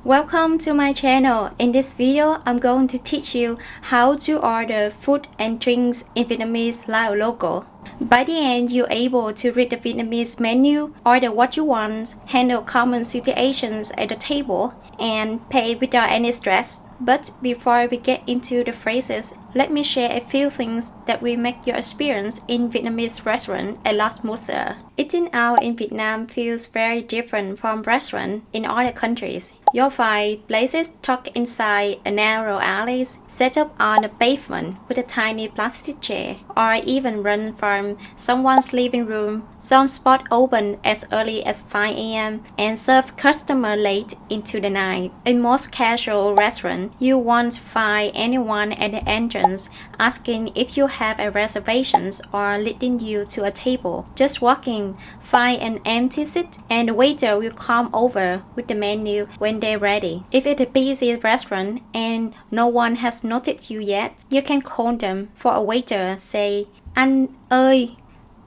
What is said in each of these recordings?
Welcome to my channel. In this video, I'm going to teach you how to order food and drinks in Vietnamese like a local. By the end, you're able to read the Vietnamese menu, order what you want, handle common situations at the table, and pay without any stress. But before we get into the phrases, let me share a few things that will make your experience in Vietnamese restaurant a lot smoother. Eating out in Vietnam feels very different from restaurants in other countries. You'll find places tucked inside a narrow alleys, set up on the pavement with a tiny plastic chair, or even run from someone's living room. Some spots open as early as 5 a.m. and serve customers late into the night. In most casual restaurants, you won't find anyone at the entrance asking if you have a reservation or leading you to a table. Just walking, find an empty seat, and the waiter will come over with the menu when they're ready. If it's a busy restaurant and no one has noticed you yet, you can call them for a waiter, say anh ơi,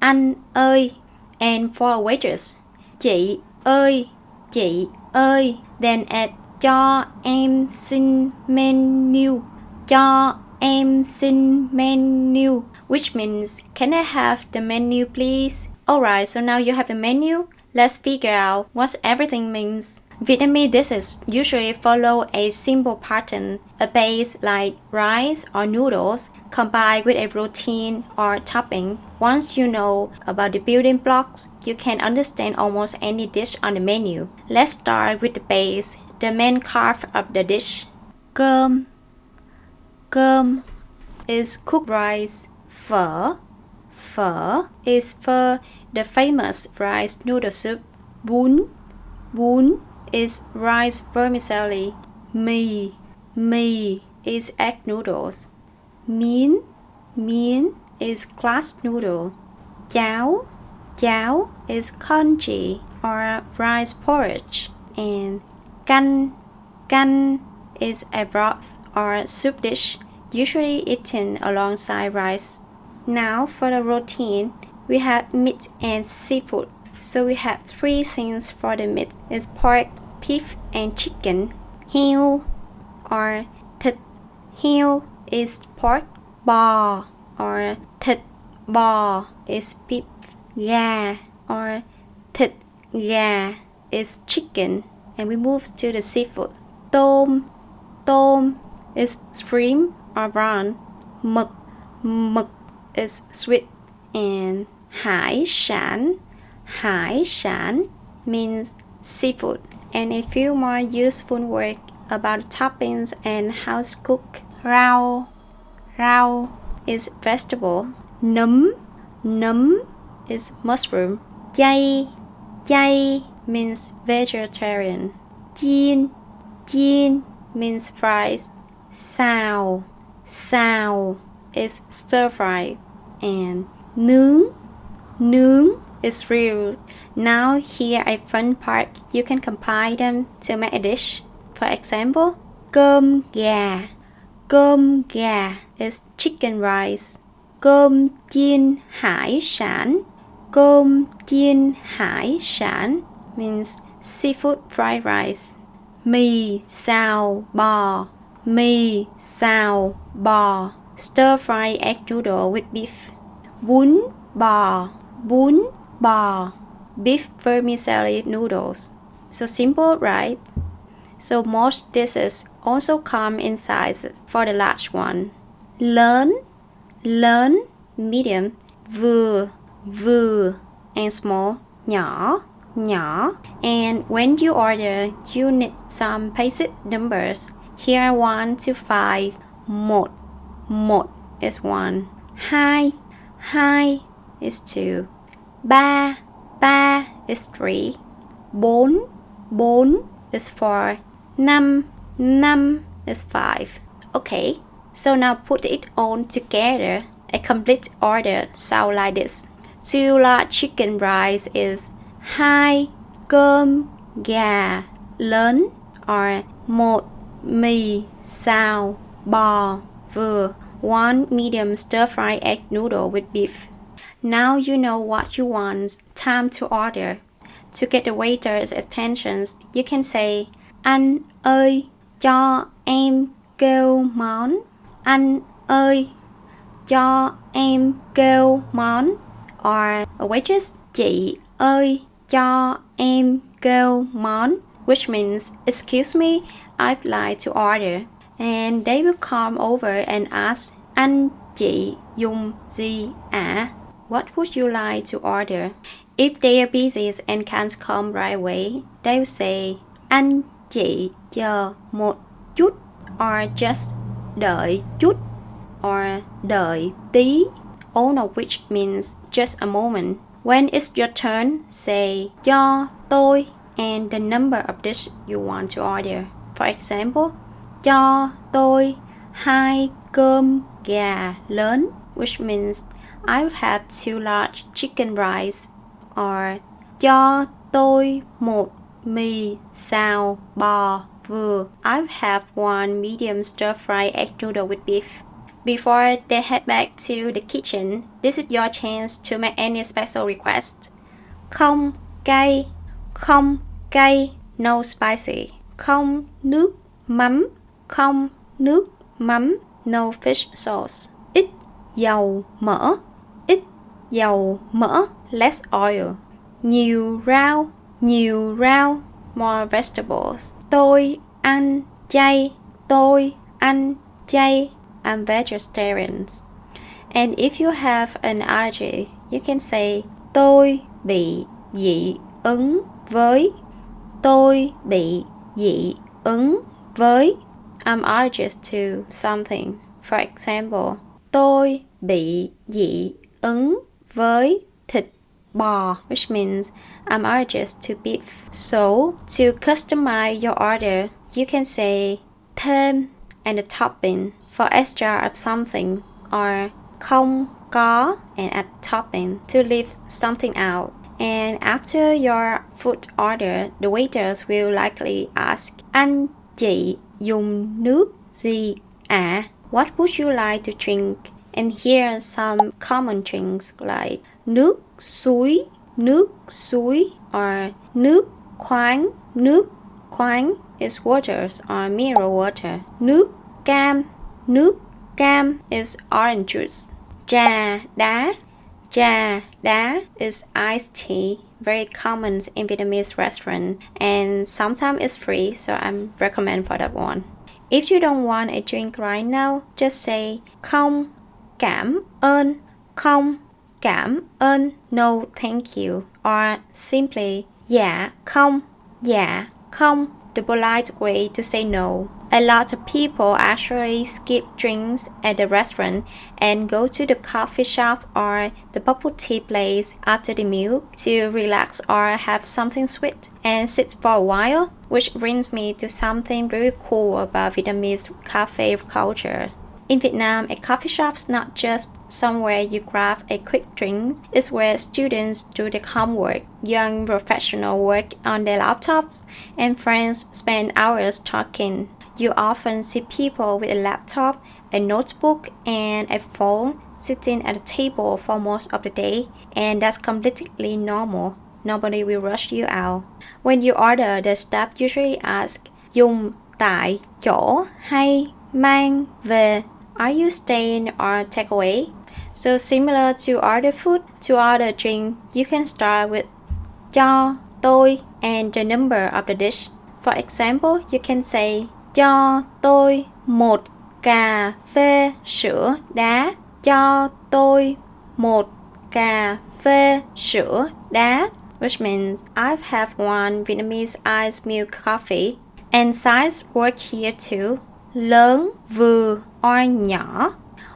and for a waitress, chị ơi, then add cho em xin menu, which means can I have the menu please? Alright, so now you have the menu. Let's figure out what everything means. Vietnamese dishes usually follow a simple pattern, a base like rice or noodles, combined with a protein or topping. Once you know about the building blocks, you can understand almost any dish on the menu. Let's start with the base, the main carb of the dish. Cơm is cooked rice. Phở is the famous rice noodle soup. Bún is rice vermicelli. Mì is egg noodles. Miến is glass noodle. Cháo is congee or rice porridge. And canh is a broth or soup dish, usually eaten alongside rice. Now for the protein, we have meat and seafood. So we have three things for the meat. It's pork, beef, and chicken. Heo or thịt heo is pork. Bò or thịt bò is beef. Gà or thịt gà is chicken. And we move to the seafood. Tôm is shrimp or prawn. Mực is sweet. And hải sản means seafood. And a few more useful words about toppings and how to cook. Rau is vegetable. Nấm is mushroom. Chay means vegetarian. Chiên means fries. Xào is stir fry. And nướng is grilled. Now here a fun part. You can combine them to make a dish. For example, cơm gà is chicken rice. Cơm chiên hải sản means seafood fried rice. Mì xào bò stir fried egg noodle with beef. Bún bò beef vermicelli noodles. So simple, right? So most dishes also come in sizes for the large one. Lớn, medium, vừa, and small, nhỏ. And when you order, you need some basic numbers. Here are 1 to 5. Một is 1. Hai is 2. Ba is 3. Bốn is 4. Năm is 5. Okay, so now put it all together. A complete order sounds like this. 2 large chicken rice is 2 cơm gà lớn or 1 mì xào bò vừa, 1 medium stir-fried egg noodle with beef. Now you know what you want. Time to order. To get the waiter's attention, you can say Anh ơi, cho em kêu món. Anh ơi, cho em kêu món. Or a waitress, chị ơi, cho em kêu món. Which means, excuse me, I'd like to order. And they will come over and ask, anh chị dùng gì ạ? What would you like to order? If they are busy and can't come right away, they will say, anh chị chờ một chút, or just đợi chút, or đợi tí, all of which means just a moment. When it's your turn, say cho tôi and the number of dish you want to order. For example, cho tôi 2 cơm gà lớn, which means I will have 2 large chicken rice. Or cho tôi một mì xào bò vừa. I will have 1 medium stir-fried egg noodle with beef. Before they head back to the kitchen, this is your chance to make any special request. Không cay, no spicy. Không nước mắm, no fish sauce. Ít dầu mỡ, less oil. Nhiều rau, more vegetables. Tôi ăn chay, I'm vegetarian. And if you have an allergy, you can say tôi bị dị ứng với. I'm allergic to something. For example, tôi bị dị ứng với thịt bò, which means I'm allergic to beef. So, to customize your order, you can say thêm and a topping for extra of something, or không có and add topping to leave something out. And after your food order, the waiters will likely ask, anh chị dùng nước gì ạ? What would you like to drink? And here are some common drinks like nước suối, or nước khoáng is water or mineral water. Nước cam is orange juice. Trà đá is iced tea, very common in Vietnamese restaurant, and sometimes it's free, so I'm recommend for that one. If you don't want a drink right now, just say không cảm ơn, no thank you, or simply dạ không, the polite way to say no. A lot of people actually skip drinks at the restaurant and go to the coffee shop or the bubble tea place after the meal to relax or have something sweet and sit for a while, which brings me to something very cool about Vietnamese cafe culture. In Vietnam, a coffee shop is not just somewhere you grab a quick drink. It's where students do their homework, young professionals work on their laptops, and friends spend hours talking. You often see people with a laptop, a notebook, and a phone sitting at a table for most of the day, and that's completely normal. Nobody will rush you out. When you order, the staff usually ask, dùng tại chỗ hay mang về? Are you staying or take away? So similar to order food, to order drink, you can start with cho tôi and the number of the dish. For example, you can say cho tôi một cà phê sữa đá. Cho tôi một cà phê sữa đá, which means I've have 1 Vietnamese iced milk coffee. And size work here too. Lớn, vừa, or nhỏ.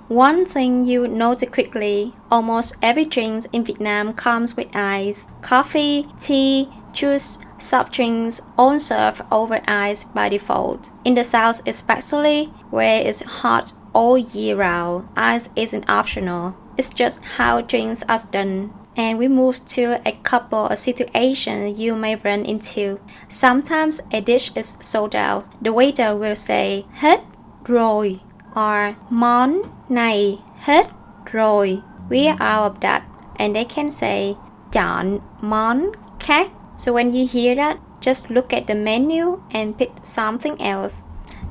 One thing you would notice quickly, almost every drink in Vietnam comes with ice. Coffee, tea, juice, soft drinks all serve over ice by default. In the South especially, where it's hot all year round, ice isn't optional. It's just how drinks are done. And we move to a couple of situations you may run into. Sometimes a dish is sold out. The waiter will say, hết rồi, or món này hết rồi. We are out of that. And they can say, chọn món khác. So when you hear that, just look at the menu and pick something else.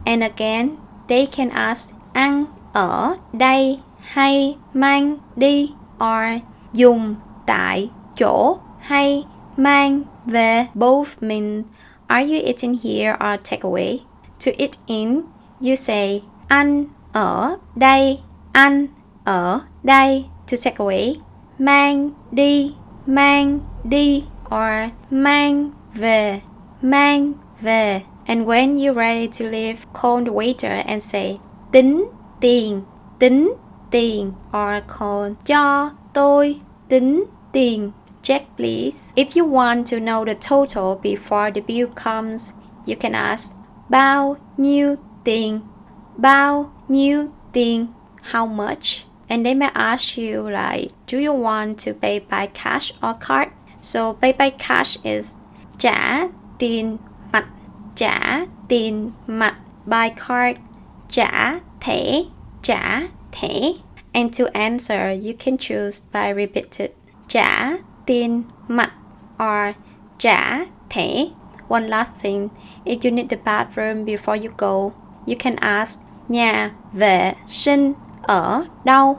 And again, they can ask ăn ở đây hay mang đi or dùng tại chỗ hay mang về. Both mean are you eating here or take away? To eat in, you say ăn ở đây, ăn ở đây. To take away, mang đi or mang về. And when you're ready to leave, call the waiter and say tính tiền or call cho tôi tính tiền. Check please. If you want to know the total before the bill comes, you can ask bao nhiêu tiền, how much? And they may ask you like, do you want to pay by cash or card? So pay by cash is trả tiền mặt, by card trả thẻ. And to answer, you can choose by repeated trả tiền mặt or trả thẻ. One last thing, if you need the bathroom before you go, you can ask nhà vệ sinh ở đâu?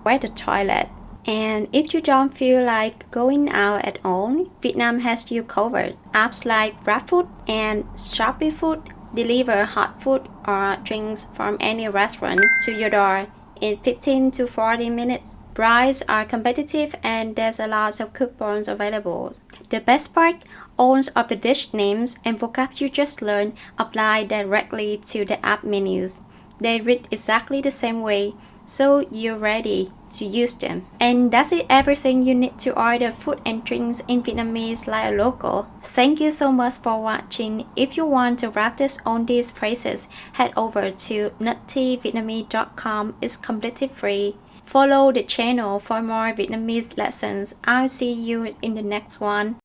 Where's the toilet? And if you don't feel like going out at all, Vietnam has you covered. Apps like GrabFood and Shopee Food deliver hot food or drinks from any restaurant to your door in 15 to 40 minutes. Prices are competitive and there's a lot of coupons available. The best part, all of the dish names and vocab you just learned apply directly to the app menus. They read exactly the same way, so you're ready to use them. And that's it, everything you need to order food and drinks in Vietnamese like a local. Thank you so much for watching. If you want to practice on these phrases, head over to nuttyvietnamese.com. It's completely free. Follow the channel for more Vietnamese lessons. I'll see you in the next one.